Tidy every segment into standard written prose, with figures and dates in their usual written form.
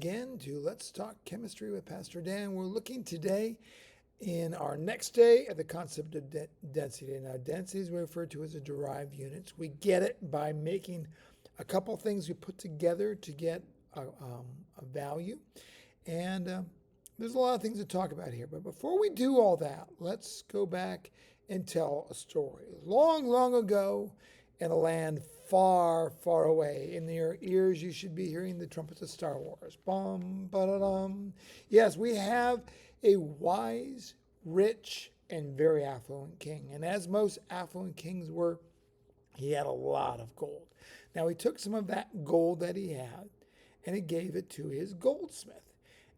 Again to Let's Talk Chemistry with Pastor Dan. We're looking today in our next day at the concept of density. Now, density is referred to as a derived units. We get it by making a couple things we put together to get a value. And there's a lot of things to talk about here. But before we do all that, let's go back and tell a story. Long, long ago, in a land far, far away. In your ears, you should be hearing the trumpets of Star Wars. Bum, ba-da-dum. Yes, we have a wise, rich, and very affluent king. And as most affluent kings were, he had a lot of gold. Now, he took some of that gold that he had and he gave it to his goldsmith.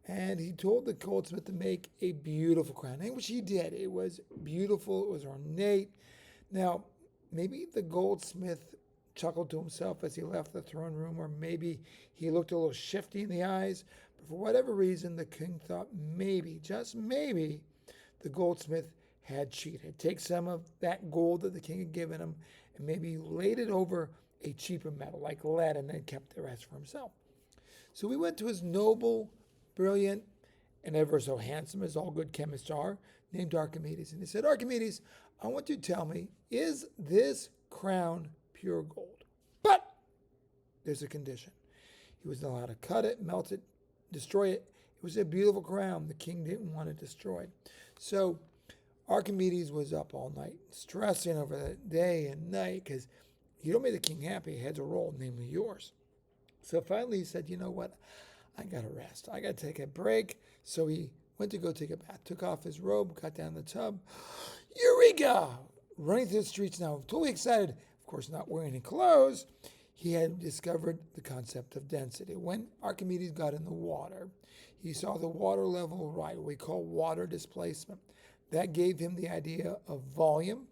And he told the goldsmith to make a beautiful crown, which he did. It was beautiful, it was ornate. Now, maybe the goldsmith chuckled to himself as he left the throne room, or maybe he looked a little shifty in the eyes. But for whatever reason, the king thought maybe, just maybe, the goldsmith had cheated. Take some of that gold that the king had given him and maybe laid it over a cheaper metal like lead and then kept the rest for himself. So we went to his noble, brilliant, and ever so handsome, as all good chemists are, named Archimedes. And he said, Archimedes, I want you to tell me, is this crown pure gold? But there's a condition. He was not allowed to cut it, melt it, destroy it. It was a beautiful crown. The king didn't want it destroyed. So Archimedes was up all night, stressing over that day and night, because you don't make the king happy, he had to roll, namely yours. So finally he said, you know what? I got to rest. I got to take a break. So he went to go take a bath, took off his robe, got down in the tub. Eureka! Running through the streets now, totally excited. Of course, not wearing any clothes. He had discovered the concept of density. When Archimedes got in the water, he saw the water level rise, what we call water displacement. That gave him the idea of volume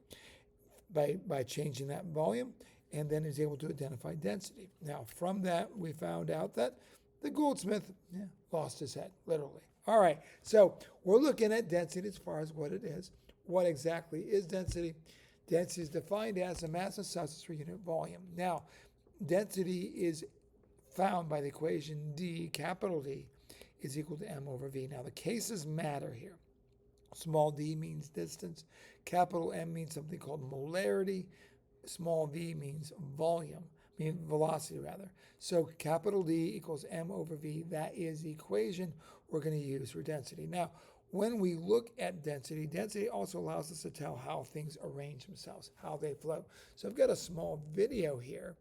by changing that volume, and then is able to identify density. Now, from that, we found out that the goldsmith lost his head, literally. All right, so we're looking at density as far as what it is. What exactly is density? Density is defined as a mass of substance per unit volume. Now, density is found by the equation D, capital D, is equal to M over V. Now, the cases matter here. Small d means distance. Capital M means something called molarity. Small v means volume, velocity rather. So capital D equals M over V. That is the equation we're going to use for density. Now, when we look at density, density also allows us to tell how things arrange themselves, how they flow. So I've got a small video here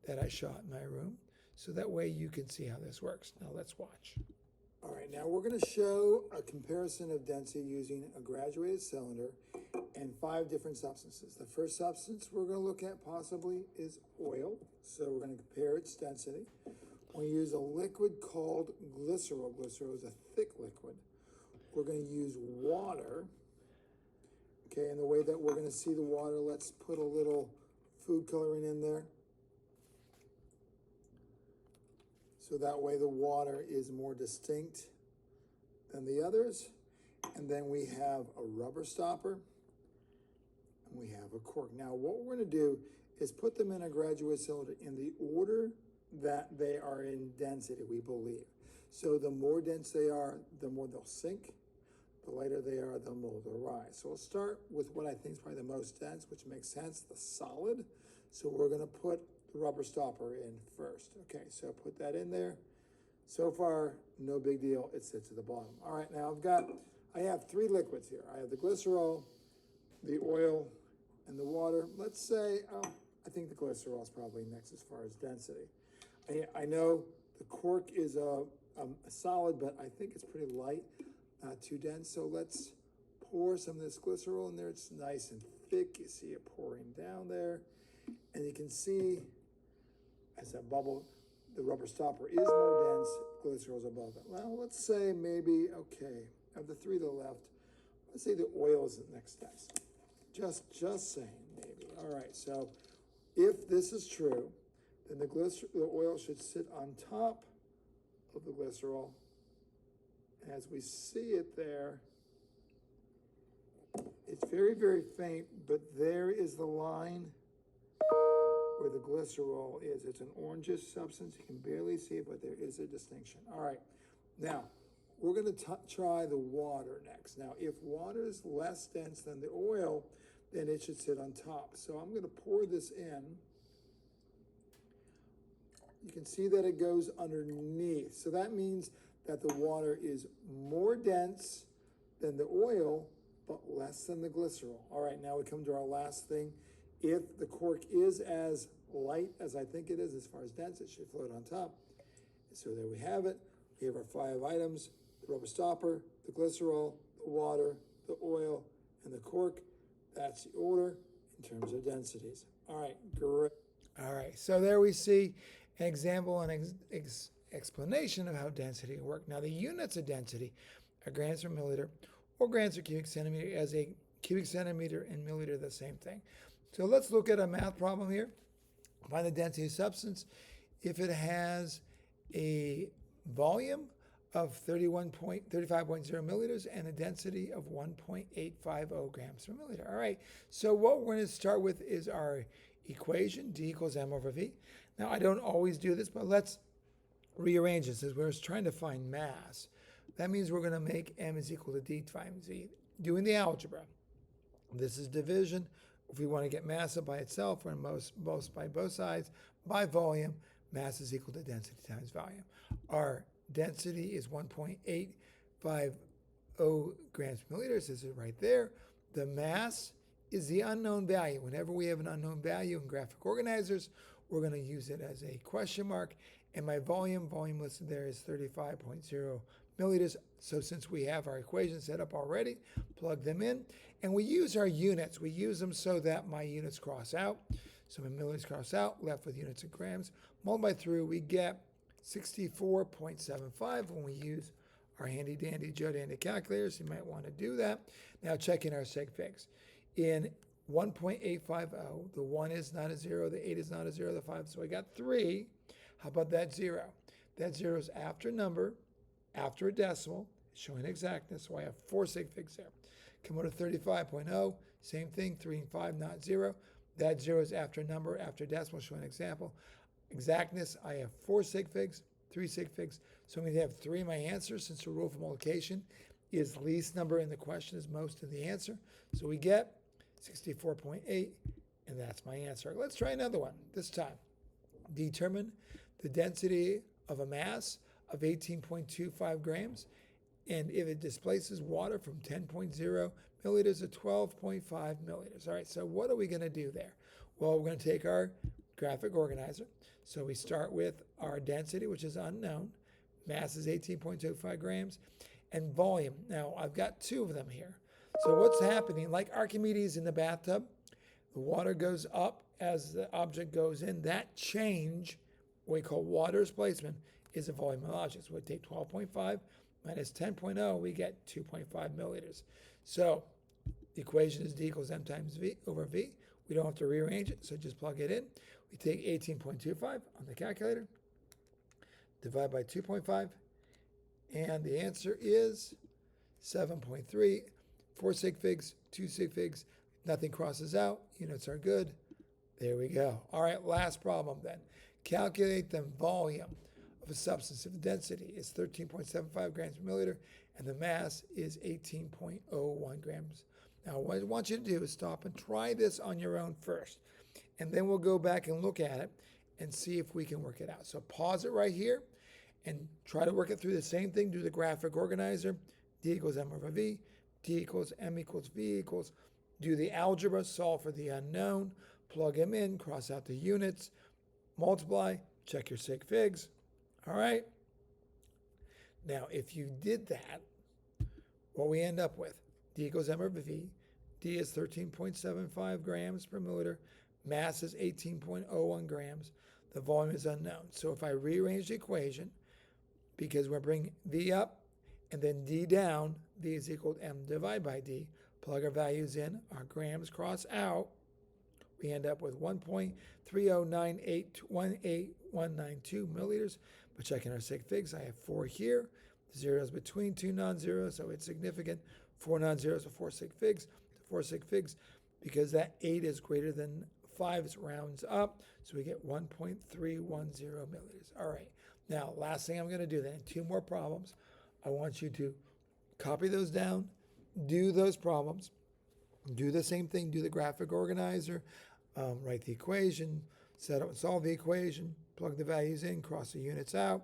that I shot in my room, so that way you can see how this works. Now let's watch. All right, now we're going to show a comparison of density using a graduated cylinder and 5 different substances. The first substance we're going to look at possibly is oil. So we're going to compare its density. We use a liquid called glycerol. Glycerol is a thick liquid. We're going to use water. Okay, and the way that we're going to see the water, let's put a little food coloring in there. So that way the water is more distinct than the others. And then we have a rubber stopper and we have a cork. Now what we're going to do is put them in a graduate cylinder in the order that they are in density, we believe. So the more dense they are, the more they'll sink. The lighter they are, the more they'll rise. So we'll start with what I think is probably the most dense, which makes sense, the solid. So we're going to put the rubber stopper in first. Okay, so put that in there. So far, no big deal. It sits at the bottom. All right, now I have 3 liquids here. I have the glycerol, the oil, and the water. Let's say, I think the glycerol is probably next as far as density. I know the cork is a solid, but I think it's pretty light, not too dense. So let's pour some of this glycerol in there. It's nice and thick. You see it pouring down there. And you can see as that bubble, the rubber stopper is more dense, glycerol is above it. Well, let's say maybe, okay, of the 3 to the left, let's say the oil is the next best. Just saying, maybe. All right, so if this is true, then the oil should sit on top of the glycerol. As we see it there, it's very, very faint, but there is the line where the glycerol is. It's an orangish substance. You can barely see it, but there is a distinction. All right, Now, we're going to try the water next. Now, if water is less dense than the oil, then it should sit on top. So I'm going to pour this in. You can see that it goes underneath. So that means that the water is more dense than the oil, but less than the glycerol. All right, now we come to our last thing. If the cork is as light as I think it is, as far as dense, it should float on top. So there we have it. We have our 5 items: the rubber stopper, the glycerol, the water, the oil, and the cork. That's the order in terms of densities. All right, great. All right, so there we see an example and explanation of how density works. Now, the units of density are grams per milliliter or grams per cubic centimeter, as a cubic centimeter and milliliter, the same thing. So let's look at a math problem here. Find the density of substance if it has a volume of 35.0 milliliters and a density of 1.850 grams per milliliter. All right, so what we're going to start with is our equation, D equals M over V. Now, I don't always do this, but let's rearrange this as we're trying to find mass. That means we're going to make M is equal to D times V. Doing the algebra, this is division. If we want to get mass up by itself, or both by both sides, by volume, mass is equal to density times volume. Our density is 1.850 grams per milliliter. This is right there. The mass is the unknown value. Whenever we have an unknown value in graphic organizers, we're going to use it as a question mark. And my volume listed there is 35.0 milliliters. So since we have our equation set up already, plug them in. And we use our units. We use them so that my units cross out. So my milliliters cross out, left with units of grams. Multiply through, we get 64.75 when we use our handy dandy Joe Dandy calculators. You might want to do that. Now check in our sig figs. In 1.850, the 1 is not a 0, the 8 is not a 0, the 5, so I got 3. How about that 0? That 0 is after number, after a decimal, showing exactness, so I have 4 sig figs there. Come out to 35.0, same thing, 3 and 5, not 0. That 0 is after number, after decimal, showing example. Exactness, I have 4 sig figs, 3 sig figs, so I'm going to have 3 in my answer, since the rule for multiplication is least number in the question is most in the answer. So we get 64.8, and that's my answer. Let's try another one. This time, determine the density of a mass of 18.25 grams, and if it displaces water from 10.0 milliliters to 12.5 milliliters. All right, so what are we going to do there? Well, we're going to take our graphic organizer. So we start with our density, which is unknown. Mass is 18.25 grams. And volume. Now, I've got 2 of them here. So what's happening, like Archimedes in the bathtub, the water goes up as the object goes in. That change, what we call water displacement, is a volume of object. So we take 12.5 minus 10.0, we get 2.5 milliliters. So the equation is D equals M times V over V. We don't have to rearrange it, so just plug it in. We take 18.25 on the calculator, divide by 2.5, and the answer is 7.3. 4 sig figs, 2 sig figs, nothing crosses out, units are good. There we go. All right, last problem then. Calculate the volume of a substance if the density is 13.75 grams per milliliter and the mass is 18.01 grams. Now, what I want you to do is stop and try this on your own first, and then we'll go back and look at it and see if we can work it out. So pause it right here and try to work it through the same thing. Do the graphic organizer, D equals M over V, D equals M equals V equals. Do the algebra, solve for the unknown, plug them in, cross out the units, multiply, check your sig figs. All right. Now, if you did that, what we end up with, D equals M over V, D is 13.75 grams per milliliter, mass is 18.01 grams, the volume is unknown. So if I rearrange the equation, because we're bringing V up and then D down, V is equal to M divided by D, plug our values in, our grams cross out, we end up with 1.309818192 milliliters. But checking our sig figs, I have 4 here. The zeros between 2 non-zeros, so it's significant. 4 non-zeros are 4 sig figs. 4 sig figs, because that 8 is greater than 5, it rounds up, so we get 1.310 milliliters. All right, now last thing I'm going to do then, 2 more problems. I want you to copy those down, do those problems, do the same thing, do the graphic organizer, write the equation, set up and solve the equation, plug the values in, cross the units out.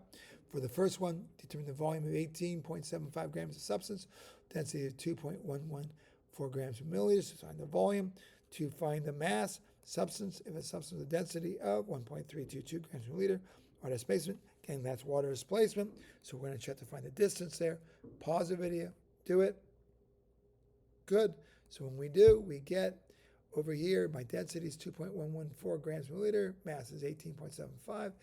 For the first one, determine the volume of 18.75 grams of substance, density of 2.114 grams per milliliter, to find the volume. To find the mass, substance, if a substance with a density of 1.322 grams per liter, or displacement, again, that's water displacement. So we're going to check to find the distance there. Pause the video, do it. Good. So when we do, we get over here, my density is 2.114 grams per liter, mass is 18.75.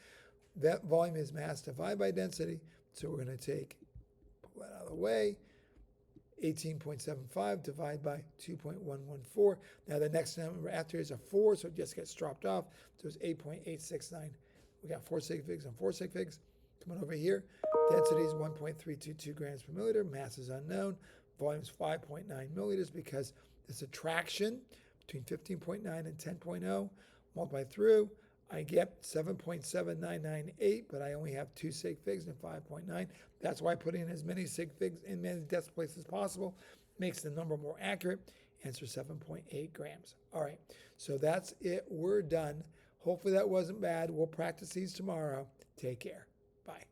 That volume is mass divided by density. So we're going to pull that out of the way. 18.75 divided by 2.114. Now the next number after is a 4, so it just gets dropped off. So it's 8.869. We got 4 sig figs on 4 sig figs. Come on over here. Density is 1.322 grams per milliliter. Mass is unknown. Volume is 5.9 milliliters because this attraction between 15.9 and 10.0. Multiply through. I get 7.7998, but I only have 2 sig figs and 5.9. That's why I put in as many sig figs in many decimal places as possible. Makes the number more accurate. Answer 7.8 grams. All right, so that's it. We're done. Hopefully that wasn't bad. We'll practice these tomorrow. Take care. Bye.